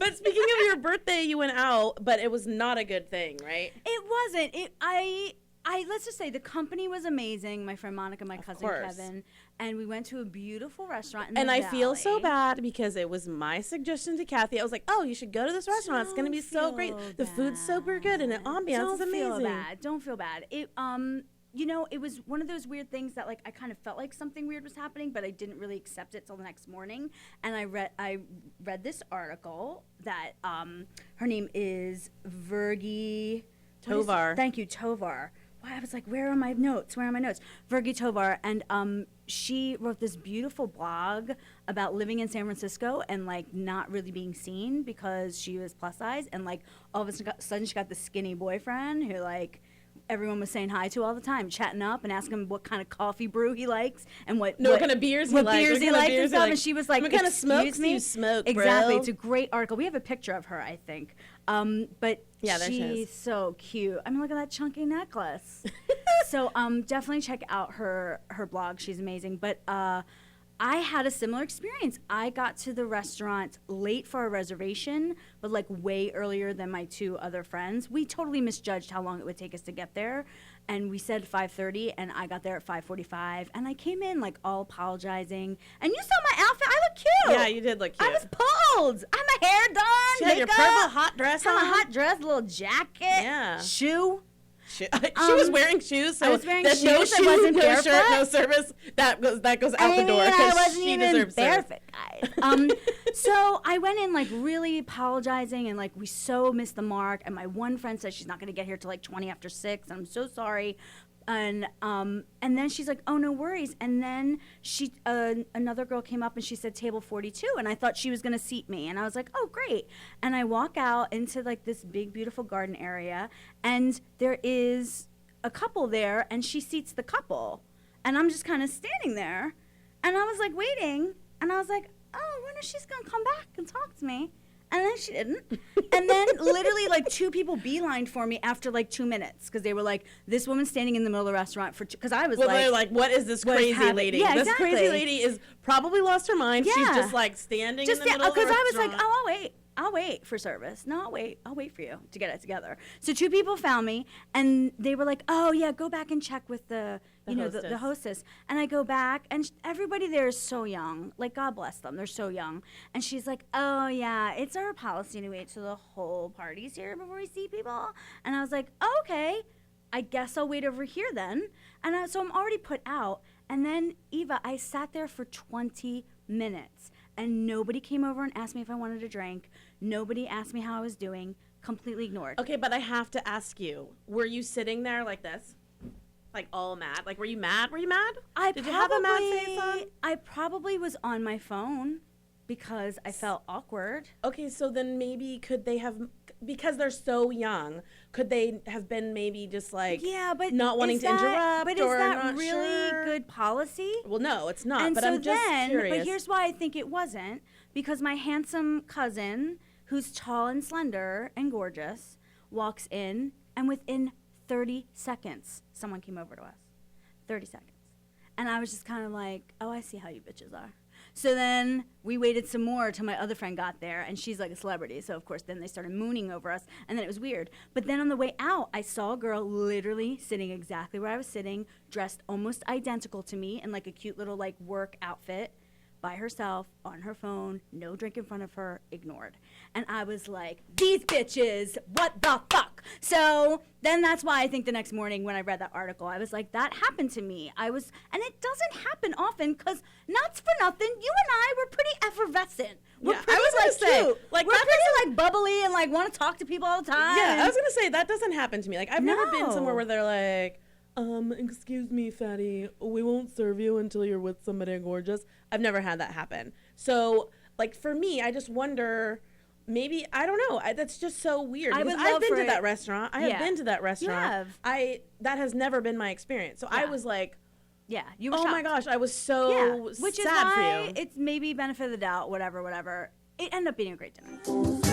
But speaking of your birthday, you went out, but it was not a good thing, right? It wasn't. I let's just say the company was amazing. My friend Monica, my cousin Kevin, and we went to a beautiful restaurant in the I Valley. feel so bad because it was my suggestion to Kathy. I was like, "Oh, you should go to this restaurant. It's going to be so great. The food's super good and the ambiance is amazing." Don't feel bad. It you know, it was one of those weird things that, like, I kind of felt like something weird was happening, but I didn't really accept it till the next morning. And I read this article that her name is Virgie Tovar. Thank you, Tovar. Well, I was like, where are my notes? Virgie Tovar. And she wrote this beautiful blog about living in San Francisco and, like, not really being seen because she was plus size. And, like, all of a sudden she got this skinny boyfriend who, like, everyone was saying hi to all the time, chatting up and asking him what kind of coffee brew he likes and what kind of beers he likes and stuff. And she was like, "What kind of smokes do you smoke, bro?" Exactly. It's a great article. We have a picture of her, I think. But yeah, there she is. She's so cute. I mean, look at that chunky necklace. So definitely check out her blog. She's amazing. But I had a similar experience. I got to the restaurant late for a reservation, but like way earlier than my two other friends. We totally misjudged how long it would take us to get there. And we said 5:30, and I got there at 5:45. And I came in like all apologizing. And you saw my outfit. I look cute. Yeah, you did look cute. I was pulled. I had my hair done. She had your purple hot dress on. A hot dress, a little jacket. Yeah. Shoe. She was wearing shoes, so I was wearing shoes. No I shoe, wasn't no barefoot. shirt, no service. That goes out the door I because wasn't she even deserves barefoot, guys. So I went in like really apologizing and like we so missed the mark. And my one friend said she's not going to get here till like 20 after 6. And I'm so sorry. And then she's like, "Oh, no worries." And then she another girl came up and she said table 42, and I thought she was gonna seat me, and I was like, "Oh, great." And I walk out into like this big beautiful garden area, and there is a couple there, and she seats the couple, and I'm just kind of standing there, and I was like waiting, and I was like, "Oh, I wonder if she's gonna come back and talk to me." And then she didn't. And then literally like 2 people beelined for me after like 2 minutes because they were like, this woman's standing in the middle of the restaurant for because I was they're like, what is this crazy lady? Yeah, this exactly. crazy lady is probably lost her mind. Yeah. She's just like standing in the middle of the restaurant. Because I was like, oh, I'll wait for service. No, I'll wait for you to get it together. So 2 people found me, and they were like, oh, yeah, go back and check with the hostess. And I go back, and everybody there is so young. Like, God bless them. They're so young. And she's like, oh, yeah, it's our policy to wait till the whole party's here before we see people. And I was like, oh, okay, I guess I'll wait over here then. And so I'm already put out. And then, Eva, I sat there for 20 minutes. And nobody came over and asked me if I wanted a drink. Nobody asked me how I was doing. Completely ignored. Okay, but I have to ask you, were you sitting there like this? Like all mad? Like, were you mad? Did you have a mad face on? I probably was on my phone because I felt awkward. Okay, so then maybe could they have, because they're so young, could they have been maybe just like not wanting to interrupt? But or is that not really sure? good policy? Well, no, it's not. And but so I'm just curious. But here's why I think it wasn't. Because my handsome cousin, who's tall and slender and gorgeous, walks in, and within 30 seconds, someone came over to us. 30 seconds. And I was just kind of like, oh, I see how you bitches are. So then we waited some more till my other friend got there, and she's like a celebrity. So, of course, then they started mooning over us, and then it was weird. But then on the way out, I saw a girl literally sitting exactly where I was sitting, dressed almost identical to me in like a cute little like work outfit, by herself, on her phone, no drink in front of her, ignored. And I was like, these bitches, what the fuck? So then that's why I think the next morning when I read that article, I was like, that happened to me. And it doesn't happen often, because nuts for nothing, you and I were pretty effervescent. We're pretty, I was gonna say, cute. like, we're pretty like bubbly and like want to talk to people all the time. Yeah, I was gonna say, that doesn't happen to me. Like, I've never been somewhere where they're like, excuse me, fatty, we won't serve you until you're with somebody gorgeous. I've never had that happen. So, like, for me, I just wonder, maybe, I don't know, that's just so weird. I've been to that restaurant. I have been to that restaurant. You have. That has never been my experience. So I was like, you were oh shocked. my gosh, I was so Which sad is why for you. It's maybe benefit of the doubt, whatever. It ended up being a great dinner.